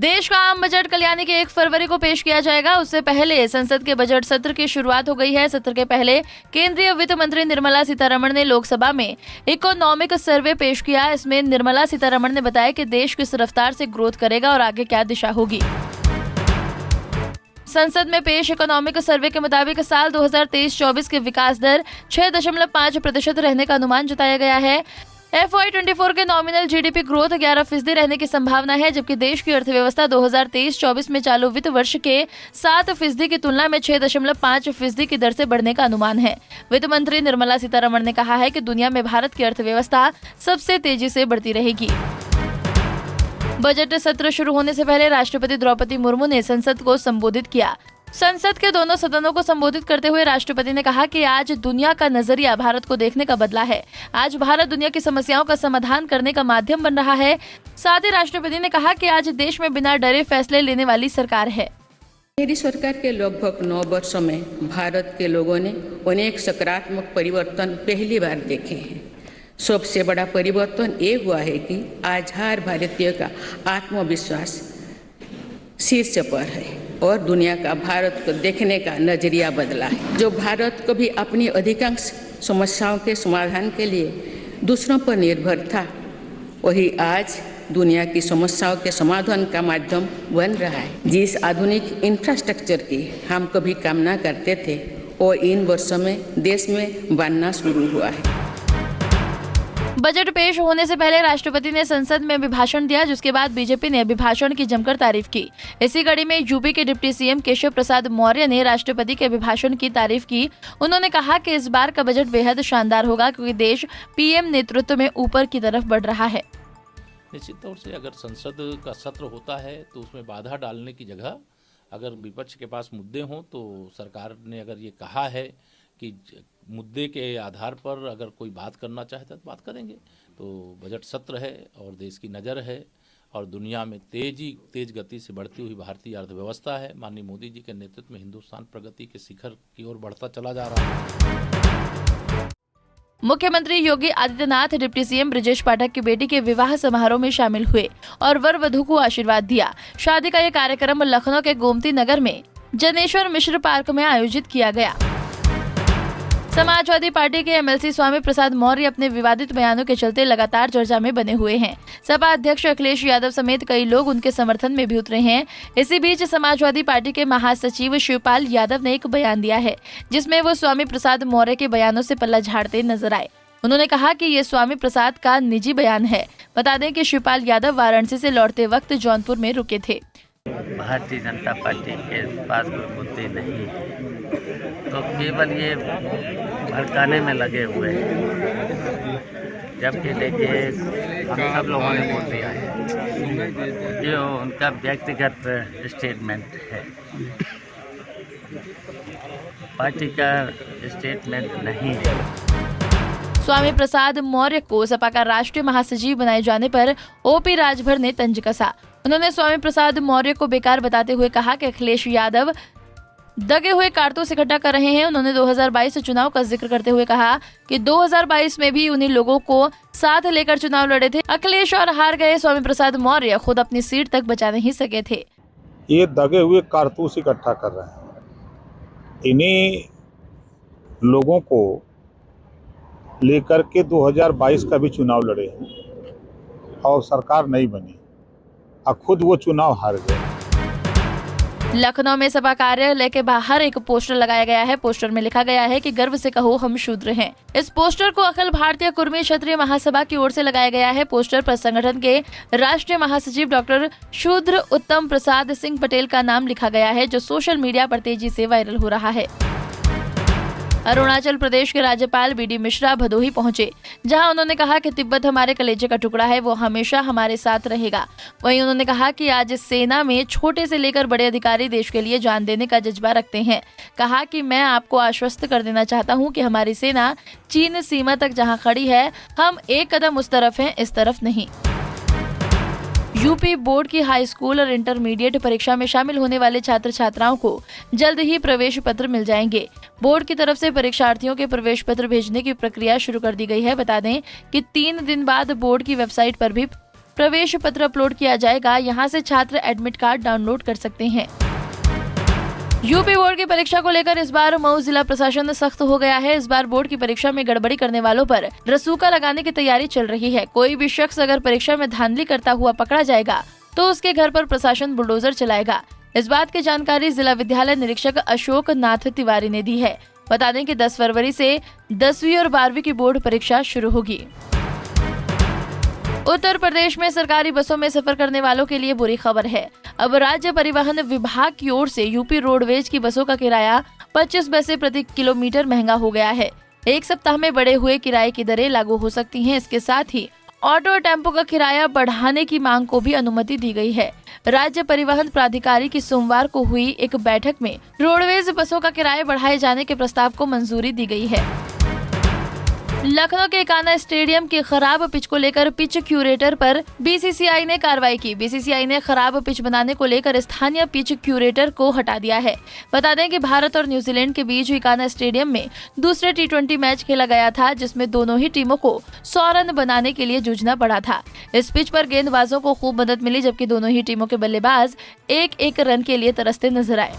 देश का आम बजट कल यानी कि 1 फरवरी को पेश किया जाएगा। उससे पहले संसद के बजट सत्र की शुरुआत हो गई है। सत्र के पहले केंद्रीय वित्त मंत्री निर्मला सीतारमण ने लोकसभा में इकोनॉमिक सर्वे पेश किया। इसमें निर्मला सीतारमण ने बताया कि देश किस रफ्तार से ग्रोथ करेगा और आगे क्या दिशा होगी। संसद में पेश इकोनॉमिक सर्वे के मुताबिक साल 2023-24 की विकास दर 6.5% रहने का अनुमान जताया गया है। FY24 के नॉमिनल GDP ग्रोथ 11% रहने की संभावना है, जबकि देश की अर्थव्यवस्था 2023-24 में चालू वित्त वर्ष के 7% की तुलना में 6.5% की दर से बढ़ने का अनुमान है। वित्त मंत्री निर्मला सीतारमण ने कहा है कि दुनिया में भारत की अर्थव्यवस्था सबसे तेजी से बढ़ती रहेगी। बजट सत्र शुरू होने से पहले राष्ट्रपति द्रौपदी मुर्मू ने संसद को संबोधित किया। संसद के दोनों सदनों को संबोधित करते हुए राष्ट्रपति ने कहा कि आज दुनिया का नजरिया भारत को देखने का बदला है। आज भारत दुनिया की समस्याओं का समाधान करने का माध्यम बन रहा है। साथ ही राष्ट्रपति ने कहा कि आज देश में बिना डरे फैसले लेने वाली सरकार है। मेरी सरकार के लगभग 9 वर्षों में भारत के लोगों ने अनेक सकारात्मक परिवर्तन पहली बार देखे हैं। सबसे बड़ा परिवर्तन ये हुआ है कि आज हर भारतीय का आत्मविश्वास शीर्ष पर है और दुनिया का भारत को देखने का नजरिया बदला है। जो भारत कभी अपनी अधिकांश समस्याओं के समाधान के लिए दूसरों पर निर्भर था, वही आज दुनिया की समस्याओं के समाधान का माध्यम बन रहा है। जिस आधुनिक इंफ्रास्ट्रक्चर की हम कभी कामना करते थे, वो इन वर्षों में देश में बनना शुरू हुआ है। बजट पेश होने से पहले राष्ट्रपति ने संसद में अभिभाषण दिया, जिसके बाद बीजेपी ने अभिभाषण की जमकर तारीफ की। इसी कड़ी में यूपी के डिप्टी सीएम केशव प्रसाद मौर्य ने राष्ट्रपति के अभिभाषण की तारीफ की। उन्होंने कहा कि इस बार का बजट बेहद शानदार होगा, क्योंकि देश पीएम नेतृत्व में ऊपर की तरफ बढ़ रहा है। निश्चित तौर से अगर संसद का सत्र होता है तो उसमें बाधा डालने की जगह अगर विपक्ष के पास मुद्दे हों तो सरकार ने अगर ये कहा है कि मुद्दे के आधार पर अगर कोई बात करना चाहता है तो बात करेंगे। तो बजट सत्र है और देश की नज़र है और दुनिया में तेज गति से बढ़ती हुई भारतीय अर्थव्यवस्था है। माननीय मोदी जी के नेतृत्व में हिंदुस्तान प्रगति के शिखर की ओर बढ़ता चला जा रहा है। मुख्यमंत्री योगी आदित्यनाथ डिप्टी सीएम ब्रजेश पाठक की बेटी के विवाह समारोह में शामिल हुए और वर वधू को आशीर्वाद दिया। शादी का यह कार्यक्रम लखनऊ के गोमती नगर में जनेश्वर मिश्र पार्क में आयोजित किया गया। समाजवादी पार्टी के एमएलसी स्वामी प्रसाद मौर्य अपने विवादित बयानों के चलते लगातार चर्चा में बने हुए हैं। सपा अध्यक्ष अखिलेश यादव समेत कई लोग उनके समर्थन में भी उतरे हैं। इसी बीच समाजवादी पार्टी के महासचिव शिवपाल यादव ने एक बयान दिया है, जिसमें वो स्वामी प्रसाद मौर्य के बयानों से पल्ला झाड़ते नजर आए। उन्होंने कहा कि ये स्वामी प्रसाद का निजी बयान है। बता दें कि शिवपाल यादव वाराणसी से लौटते वक्त जौनपुर में रुके थे। भारतीय जनता पार्टी के पास कोई मुद्दे नहीं, तो केवल ये भड़काने में लगे हुए हैं। जबकि देखिए हम सब लोगों ने वोट दिया है, ये उनका व्यक्तिगत स्टेटमेंट है, पार्टी का स्टेटमेंट नहीं है। स्वामी प्रसाद मौर्य को सपा का राष्ट्रीय महासचिव बनाए जाने पर ओपी राजभर ने तंज कसा। उन्होंने स्वामी प्रसाद मौर्य को बेकार बताते हुए कहा कि अखिलेश यादव दगे हुए कारतूस इकट्ठा कर रहे हैं। उन्होंने 2022 चुनाव का जिक्र करते हुए कहा कि 2022 में भी उन्हीं लोगों को साथ लेकर चुनाव लड़े थे अखिलेश और हार गए। स्वामी प्रसाद मौर्य खुद अपनी सीट तक बचा नहीं सके थे। ये दगे हुए कारतूस इकट्ठा कर रहे हैं। इन्हीं लोगों को लेकर के 2022 का भी चुनाव लड़े हैं और सरकार नहीं बनी और खुद वो चुनाव हार गए। लखनऊ में सपा कार्यालय के बाहर एक पोस्टर लगाया गया है। पोस्टर में लिखा गया है कि गर्व से कहो हम शूद्र हैं। इस पोस्टर को अखिल भारतीय कुर्मी क्षत्रिय महासभा की ओर से लगाया गया है। पोस्टर पर संगठन के राष्ट्रीय महासचिव डॉक्टर शूद्र उत्तम प्रसाद सिंह पटेल का नाम लिखा गया है, जो सोशल मीडिया पर तेजी से वायरल हो रहा है। अरुणाचल प्रदेश के राज्यपाल बीडी मिश्रा भदोही पहुंचे, जहां उन्होंने कहा कि तिब्बत हमारे कलेजे का टुकड़ा है, वो हमेशा हमारे साथ रहेगा। वहीं उन्होंने कहा कि आज सेना में छोटे से लेकर बड़े अधिकारी देश के लिए जान देने का जज्बा रखते हैं। कहा कि मैं आपको आश्वस्त कर देना चाहता हूं कि हमारी सेना चीन सीमा तक जहां खड़ी है, हम एक कदम उस तरफ हैं, इस तरफ नहीं। यूपी बोर्ड की हाई स्कूल और इंटरमीडिएट परीक्षा में शामिल होने वाले छात्र छात्राओं को जल्द ही प्रवेश पत्र मिल जाएंगे। बोर्ड की तरफ से परीक्षार्थियों के प्रवेश पत्र भेजने की प्रक्रिया शुरू कर दी गई है। बता दें कि 3 दिन बाद बोर्ड की वेबसाइट पर भी प्रवेश पत्र अपलोड किया जाएगा। यहाँ से छात्र एडमिट कार्ड डाउनलोड कर सकते हैं। यूपी बोर्ड की परीक्षा को लेकर इस बार मऊ जिला प्रशासन सख्त हो गया है। इस बार बोर्ड की परीक्षा में गड़बड़ी करने वालों पर रसूखा लगाने की तैयारी चल रही है। कोई भी शख्स अगर परीक्षा में धांधली करता हुआ पकड़ा जाएगा तो उसके घर पर प्रशासन बुलडोजर चलाएगा। इस बात की जानकारी जिला विद्यालय निरीक्षक अशोक नाथ तिवारी ने दी है। बता दें कि 10 फरवरी से 10वीं और 12वीं की बोर्ड परीक्षा शुरू होगी। उत्तर प्रदेश में सरकारी बसों में सफर करने वालों के लिए बुरी खबर है। अब राज्य परिवहन विभाग की ओर से यूपी रोडवेज की बसों का किराया 25 पैसे प्रति किलोमीटर महंगा हो गया है। एक सप्ताह में बढ़े हुए किराए की दरें लागू हो सकती हैं। इसके साथ ही ऑटो और टेम्पो का किराया बढ़ाने की मांग को भी अनुमति दी गई है। राज्य परिवहन प्राधिकारी की सोमवार को हुई एक बैठक में रोडवेज बसों का किराया बढ़ाए जाने के प्रस्ताव को मंजूरी दी गई है। लखनऊ के इकाना स्टेडियम की खराब पिच को लेकर पिच क्यूरेटर पर बीसीसीआई ने कार्रवाई की। बीसीसीआई ने खराब पिच बनाने को लेकर स्थानीय पिच क्यूरेटर को हटा दिया है। बता दें कि भारत और न्यूजीलैंड के बीच इकाना स्टेडियम में दूसरे T20 मैच खेला गया था, जिसमें दोनों ही टीमों को 100 रन बनाने के लिए जूझना पड़ा था। इस पिच पर गेंदबाजों को खूब मदद मिली, जबकि दोनों ही टीमों के बल्लेबाज एक रन के लिए तरसते नजर आए।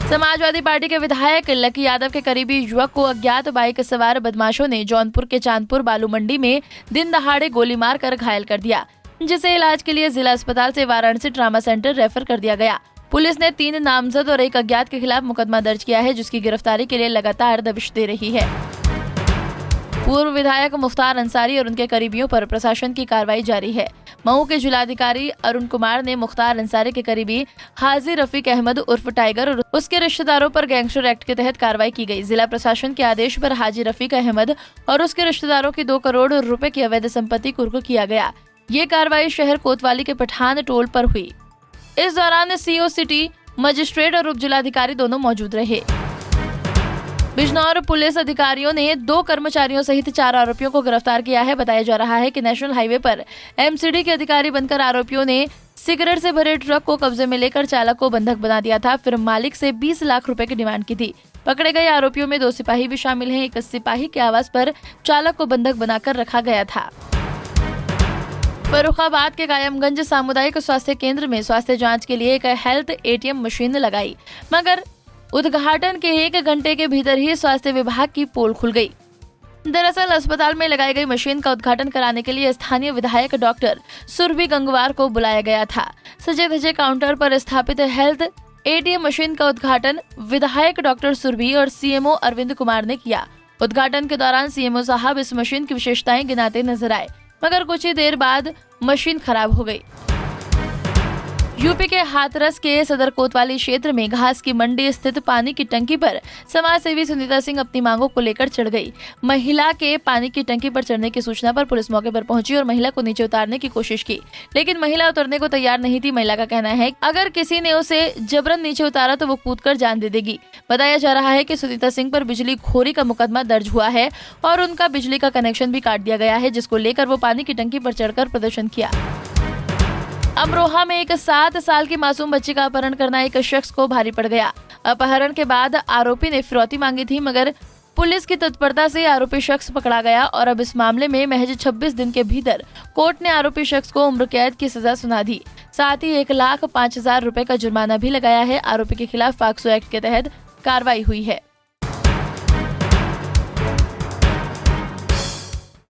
समाजवादी पार्टी के विधायक लकी यादव के करीबी युवक को अज्ञात बाइक सवार बदमाशों ने जौनपुर के चांदपुर बालू मंडी में दिन दहाड़े गोली मारकर घायल कर दिया, जिसे इलाज के लिए जिला अस्पताल से वाराणसी ट्रामा सेंटर रेफर कर दिया गया। पुलिस ने 3 नामजद और 1 अज्ञात के खिलाफ मुकदमा दर्ज किया है, जिसकी गिरफ्तारी के लिए लगातार दबिश दे रही है। पूर्व विधायक मुख्तार अंसारी और उनके करीबियों पर प्रशासन की कार्रवाई जारी है। मऊ के जिलाधिकारी अरुण कुमार ने मुख्तार अंसारी के करीबी हाजी रफीक अहमद उर्फ टाइगर और उसके रिश्तेदारों पर गैंगस्टर एक्ट के तहत कार्रवाई की गई। जिला प्रशासन के आदेश पर हाजी रफीक अहमद और उसके रिश्तेदारों की 2 करोड़ रुपए की अवैध संपत्ति कुर्क किया गया। ये कार्रवाई शहर कोतवाली के पठान टोल पर हुई। इस दौरान CO सिटी मजिस्ट्रेट और उप जिलाधिकारी दोनों मौजूद रहे। बिजनौर पुलिस अधिकारियों ने 2 कर्मचारियों सहित 4 आरोपियों को गिरफ्तार किया है। बताया जा रहा है कि नेशनल हाईवे पर MCD के अधिकारी बनकर आरोपियों ने सिगरेट से भरे ट्रक को कब्जे में लेकर चालक को बंधक बना दिया था। फिर मालिक से 20 लाख रुपए की डिमांड की थी। पकड़े गए आरोपियों में 2 सिपाही भी शामिल हैं। एक सिपाही के आवास पर चालक को बंधक बनाकर रखा गया था। फर्रुखाबाद के कायमगंज सामुदायिक स्वास्थ्य केंद्र में स्वास्थ्य जाँच के लिए एक हेल्थ ATM मशीन लगाई, मगर उद्घाटन के 1 घंटे के भीतर ही स्वास्थ्य विभाग की पोल खुल गई। दरअसल अस्पताल में लगाई गई मशीन का उद्घाटन कराने के लिए स्थानीय विधायक डॉक्टर सुरभि गंगवार को बुलाया गया था। सजे धजे काउंटर पर स्थापित हेल्थ ATM मशीन का उद्घाटन विधायक डॉक्टर सुरभि और CMO अरविंद कुमार ने किया। उद्घाटन के दौरान CMO साहब इस मशीन की विशेषताएं गिनाते नजर आए, मगर कुछ ही देर बाद मशीन खराब हो गई। यूपी के हाथरस के सदर कोतवाली क्षेत्र में घास की मंडी स्थित पानी की टंकी पर समाज सेवी सुनीता सिंह अपनी मांगों को लेकर चढ़ गई। महिला के पानी की टंकी पर चढ़ने की सूचना पर पुलिस मौके पर पहुंची और महिला को नीचे उतारने की कोशिश की, लेकिन महिला उतरने को तैयार नहीं थी। महिला का कहना है अगर किसी ने उसे जबरन नीचे उतारा तो वो कूदकर जान दे देगी। बताया जा रहा है कि सुनीता सिंह पर बिजली खोरी का मुकदमा दर्ज हुआ है और उनका बिजली का कनेक्शन भी काट दिया गया है, जिसको लेकर वो पानी की टंकी पर चढ़कर प्रदर्शन किया। अमरोहा में एक 7 साल की मासूम बच्ची का अपहरण करना एक शख्स को भारी पड़ गया। अपहरण के बाद आरोपी ने फिरौती मांगी थी, मगर पुलिस की तत्परता से आरोपी शख्स पकड़ा गया और अब इस मामले में महज 26 दिन के भीतर कोर्ट ने आरोपी शख्स को उम्र कैद की सजा सुना दी। साथ ही 1,05,000 रुपए का जुर्माना भी लगाया है। आरोपी के खिलाफ पॉक्सो एक्ट के तहत कार्रवाई हुई है।